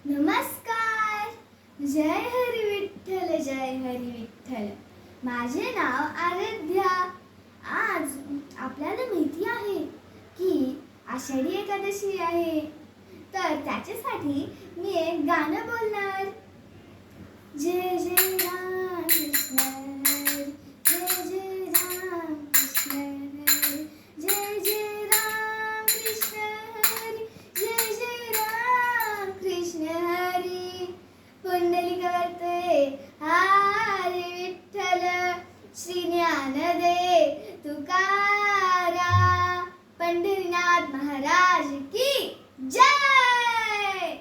नमस्कार. जय हरी विठ्ठल, जय हरी विठ्ठल. माझे नाव आराध्या. आज आपल्याला माहिती आहे की आषाढी एकादशी आहे, तर त्याच्यासाठी मी एक गाणं बोलणार. जय जय राम कृष्ण हरी, जय जय राम कृष्ण हरी, जय जय राम कृष्ण हरी, जय जय राम कृष्ण हरी. पुंडलिक वर्ते हरी विठ्ठल, श्री ज्ञानदेव तुकाराम, पंढरीनाथ महाराज की जय.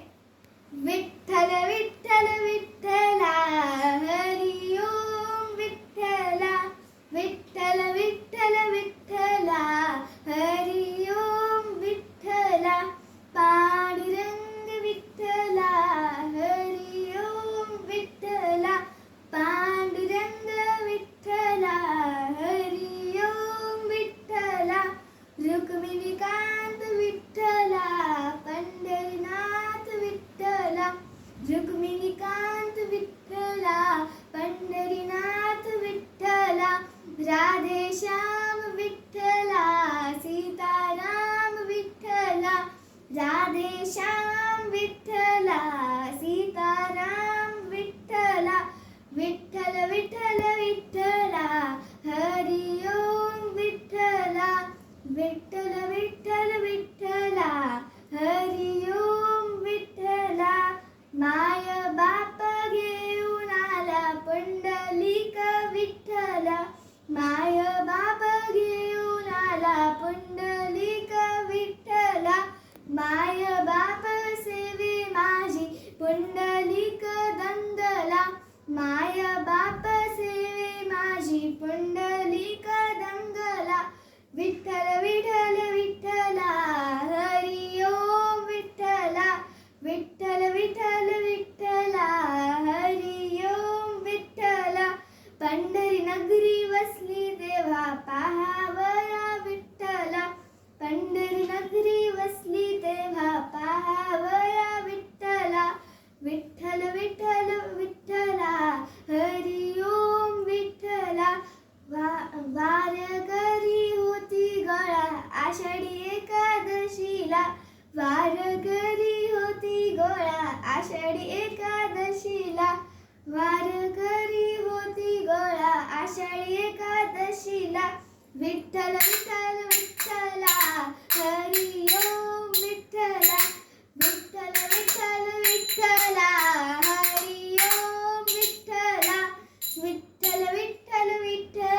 विठ्ठल विठ्ठल विठ्ठला, हरी ओम विठ्ठला. विठ्ठल विठ्ठल विठ्ठला, हरी ओम विठ्ठला. पांडुरंग विठ्ठला, हरी ओम विठ्ठला. पांडुरंग विठ्ठला, हरी ओम विठ्ठला. रुक्मिणीकांत विठ्ठला, पंढरीनाथ विठ्ठला. रुक्मिणीकांत विठ्ठला, पंढरीनाथ विठ्ठला. राधेश्याम विठ्ठला, सीताराम विठ्ठला. राधेश्याम विठ्ठला, सीताराम विठ्ठला. विठ्ठल विठ्ठल विठ्ठला, हरी ओम विठ्ठला. विठ्ठल विठ्ठल विठ्ठला, हरी ओम विठ्ठला. माय बाप घेऊन आला पुंडलिक विठ्ठला. माय बाप घेऊन आला पुंडलिक विठ्ठला. माय बाप सेवे माझी पुंडलिक दंदला. माय बाप सेवे माझी पुंडलिक दंगला. विठ्ठल विठ्ठल विठ्ठला, हरी ओम विठ्ठला. विठ्ठल विठ्ठल विठ्ठला, हरी ओम विठ्ठला. पंढरी नगरी वसली तेव्हा पाहावया विठ्ठला. पंढरी नगरी वसली तेव्हा पाहावया विठ्ठला. विठ्ठल विठ्ठल विठ्ठला, हरी ओम विठ्ठला. वारकरी होती गोळा आषाढी एकादशीला. वारकरी होती गोळा आषाढी एकादशीला. वारकरी होती गोळा आषाढी एकादशीला. विठ्ठल विठ्ठल विठ्ठला, हरी ओम विठ्ठला. विठ्ठल विठ्ठल विठ्ठला, हरी ओम विठ्ठला. विठ्ठल विठ्ठल विठ्ठला.